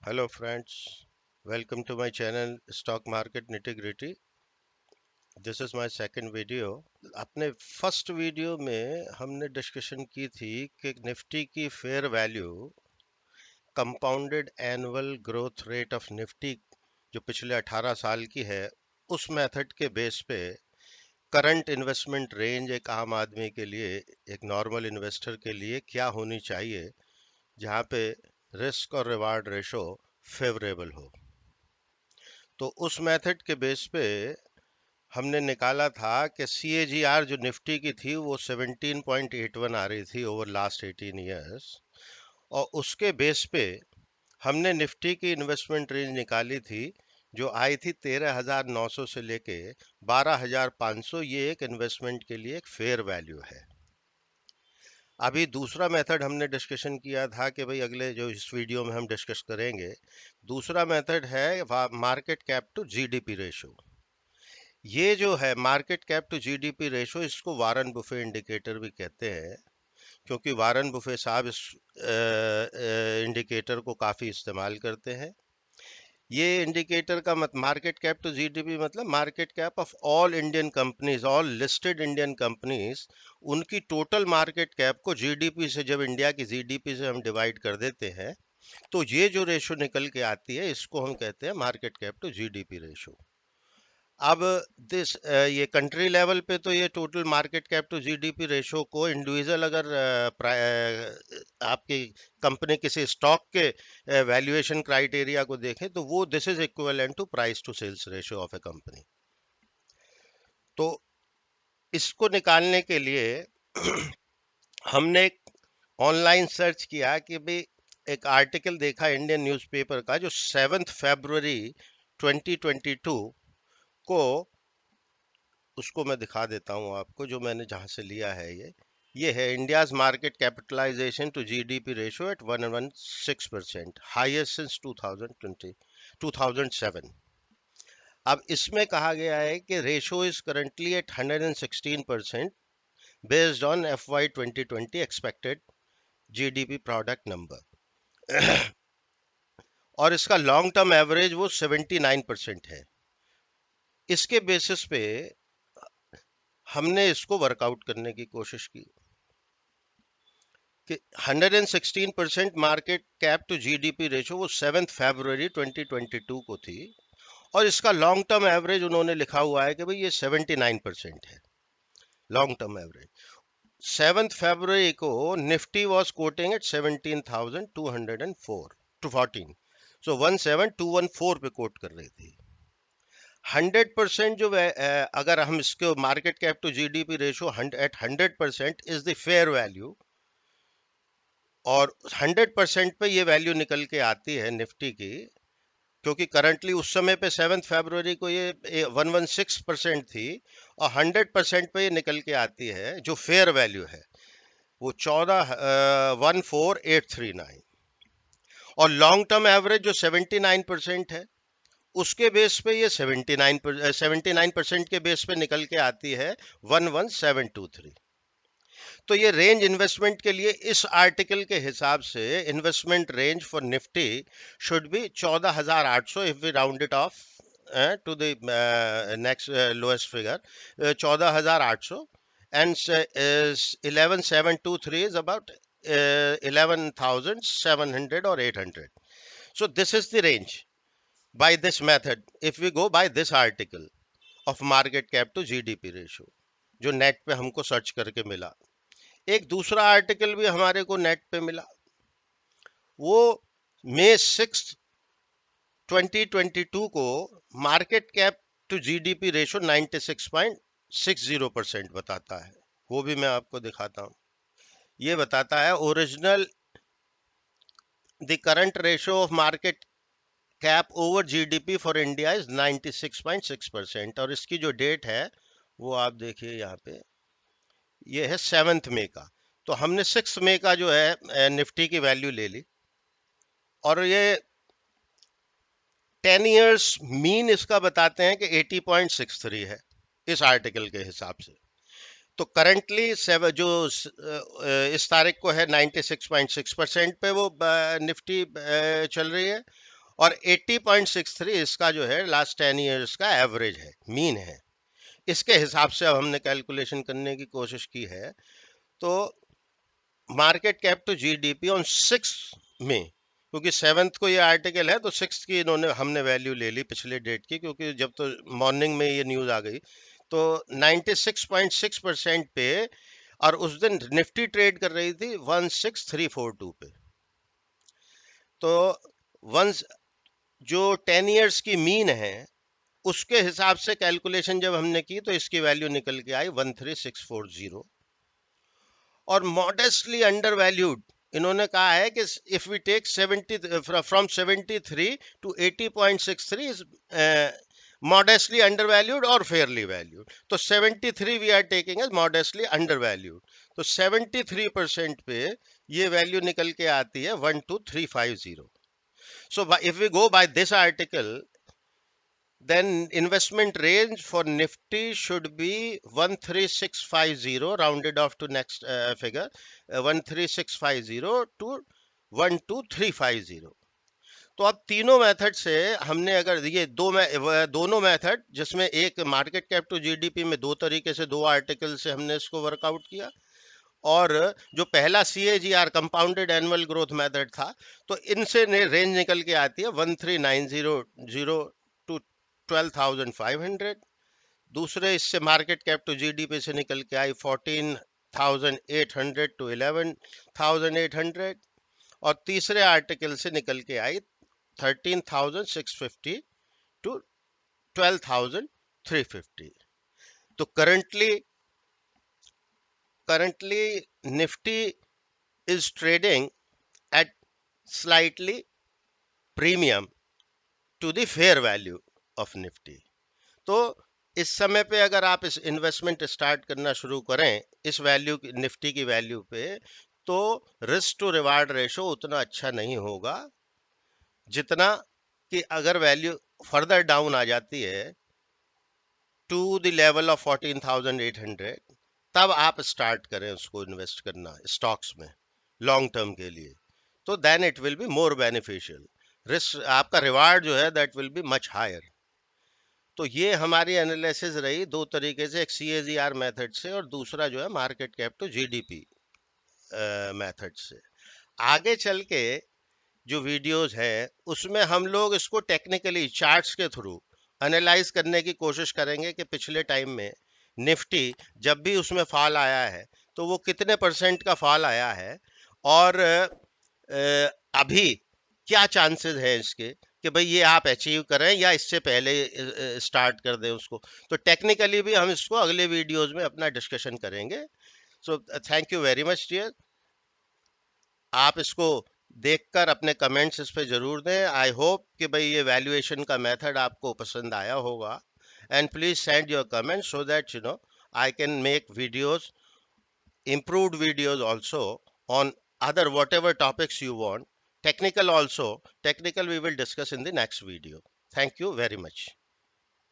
Hello friends, welcome to my channel Stock Market Nitty Gritty. This is my second video. अपने first video में हमने discussion की थी कि निफ्टी की fair value compounded annual growth rate of Nifty जो पिछले 18 साल की है उस मेथड के बेस पे करंट इन्वेस्टमेंट रेंज एक आम आदमी के लिए, एक नॉर्मल इन्वेस्टर के लिए क्या होनी चाहिए जहां पे रिस्क और रिवार्ड रेशो फेवरेबल हो। तो उस मेथड के बेस पे हमने निकाला था कि CAGR जो निफ्टी की थी वो 17.81 आ रही थी ओवर लास्ट 18 इयर्स, और उसके बेस पे हमने निफ्टी की इन्वेस्टमेंट रेंज निकाली थी जो आई थी 13,900 से लेके 12,500। ये एक इन्वेस्टमेंट के लिए एक फेयर वैल्यू है। अभी दूसरा मेथड हमने डिस्कशन किया था कि भाई अगले जो इस वीडियो में हम डिस्कस करेंगे, दूसरा मेथड है market cap to GDP ratio. ये जो है market cap to GDP ratio, इसको वारन बुफे इंडिकेटर भी कहते हैं, क्योंकि वारन बुफे साहब इस इंडिकेटर को काफ़ी इस्तेमाल करते हैं। ये इंडिकेटर का मार्केट कैप टू जीडीपी मतलब market cap of all Indian companies, all listed Indian companies, उनकी टोटल मार्केट कैप को जीडीपी से, जब इंडिया की जीडीपी से हम डिवाइड कर देते हैं तो ये जो रेशो निकल के आती है इसको हम कहते हैं market cap to GDP ratio. अब ये कंट्री लेवल पे तो ये total market cap to GDP ratio को इंडिविजुअल अगर आपकी कंपनी किसी स्टॉक के वैल्यूएशन क्राइटेरिया को देखें तो वो this is equivalent to price to sales ratio of a company. तो इसको निकालने के लिए हमने एक ऑनलाइन सर्च किया कि भाई एक आर्टिकल देखा इंडियन न्यूज़पेपर का जो 7 फरवरी 2022 को, उसको मैं दिखा देता हूं आपको, जो मैंने जहां से लिया है। ये है India's market capitalization to GDP ratio at 116%, highest since 2007। अब इसमें कहा गया है कि ratio is currently at 116% based on FY 2020 expected GDP product number, और इसका लॉन्ग टर्म एवरेज वो 79% है। इसके बेसिस पे हमने इसको वर्कआउट करने की कोशिश की कि 116% market cap to GDP ratio वो 7 फरवरी 2022 को थी, और इसका लॉन्ग टर्म एवरेज उन्होंने लिखा हुआ है कि भाई ये 79% है लॉन्ग टर्म एवरेज। 7 फरवरी को Nifty was quoting at 17,204 to 14, so 17214 पे कोट कर रही थी। 100% जो अगर हम इसको market cap to GDP ratio at 100% is the fair value, और 100% पे ये वैल्यू निकल के आती है निफ्टी की, क्योंकि करंटली उस समय पे 7 फरवरी को ये 116% थी, और 100% पे ये निकल के आती है जो फेयर वैल्यू है वो 14,14839, और लॉन्ग टर्म एवरेज जो 79% है उसके बेस पे ये 79% के बेस पे निकल के आती है 11723। तो ये रेंज इन्वेस्टमेंट के लिए इस आर्टिकल के हिसाब से investment range for Nifty should be 14,800 if we round it off to the next lowest figure 14,800, and 11,723 is about 11,700 or 800. So this is the range by this method if we go by this article of market cap to GDP ratio जो net पे हमको search करके मिला। एक दूसरा article भी हमारे को नेट पे मिला, वो May 6 2022 को market cap to GDP ratio 96.60% बताता है। वो भी मैं आपको दिखाता हूं। ये बताता है original the current ratio of market cap over GDP for India is 96.6%, और इसकी जो डेट है वो आप देखिए यहाँ पे, ये है 7 मई का। तो हमने 6 मई का जो है निफ्टी की वैल्यू ले ली, और ये 10 इयर्स मीन इसका बताते हैं कि 80.63 है इस आर्टिकल के हिसाब से। तो करंटली जो इस तारीख को है 96.6% पे वो निफ्टी चल रही है, और 80.63 इसका जो है लास्ट 10 ईयर्स का एवरेज है, मीन है। इसके हिसाब से अब हमने कैलकुलेशन करने की कोशिश की है। तो market cap to GDP on 6 में, क्योंकि 7th को ये आर्टिकल है तो 6th की इन्होंने हमने वैल्यू ले ली पिछले डेट की, क्योंकि जब तो मॉर्निंग में ये न्यूज आ गई तो 96.6% पे, और उस दिन निफ्टी ट्रेड कर रही थी 16342 पे। तो वंस जो 10 इयर्स की मीन है उसके हिसाब से कैलकुलेशन जब हमने की तो इसकी वैल्यू निकल के आई 13640, और मॉडेस्टली अंडर वैल्यूड इन्होंने कहा है कि if we take 70 from 73 to 80.63 is modestly undervalued और फेयरली वैल्यूड। तो 73 we are taking as modestly undervalued. तो 73% पे ये वैल्यू निकल के आती है 12350। So if we go by this article, then investment range for Nifty should be 13650 rounded off to next figure, 13650 to 12350। तो अब तीनों मेथड से हमने अगर ये दोनों मेथड, जिसमें एक मार्केट कैप टू जीडीपी में दो तरीके से, दो आर्टिकल से हमने इसको वर्कआउट किया, और जो पहला CAGR compounded annual growth method था, तो इनसे रेंज निकल के आती है 13900 टू 12,500। दूसरे इससे मार्केट कैप टू जीडीपी से निकल के आई 14,800 टू 11,800, और तीसरे आर्टिकल से निकल के आई 13,650 टू 12,350। तो currently Nifty is trading at slightly premium to the fair value of Nifty। तो इस समय पे अगर आप इस इन्वेस्टमेंट स्टार्ट करना शुरू करें इस वैल्यू की, निफ्टी की वैल्यू पे, तो रिस्क टू रिवार्ड रेशो उतना अच्छा नहीं होगा जितना कि अगर वैल्यू फर्दर डाउन आ जाती है टू द लेवल ऑफ 14,800, तब आप स्टार्ट करें उसको इन्वेस्ट करना स्टॉक्स में लॉन्ग टर्म के लिए। तो then it will be more beneficial, risk आपका रिवार्ड जो है that will be much higher. तो ये हमारी एनालिसिस रही दो तरीके से, एक CAGR मेथड से और दूसरा जो है market cap to GDP method से। आगे चल के जो वीडियोस है उसमें हम लोग इसको टेक्निकली चार्ट्स के थ्रू एनालाइज करने की कोशिश करेंगे कि पिछले टाइम में निफ्टी जब भी उसमें फॉल आया है तो वो कितने % का फॉल आया है, और अभी क्या चांसेस है इसके कि भाई ये आप अचीव करें या इससे पहले स्टार्ट कर दें उसको। तो टेक्निकली भी हम इसको अगले वीडियोस में अपना डिस्कशन करेंगे। So thank you very much dear. आप इसको देखकर अपने कमेंट्स इस पे जरूर दें। आई होप कि भाई ये वैल्यूएशन का मेथड आपको पसंद आया होगा, and please send your comments so that I can make videos, improved videos also on other whatever topics you want. Technical also, technical we will discuss in the next video. Thank you very much.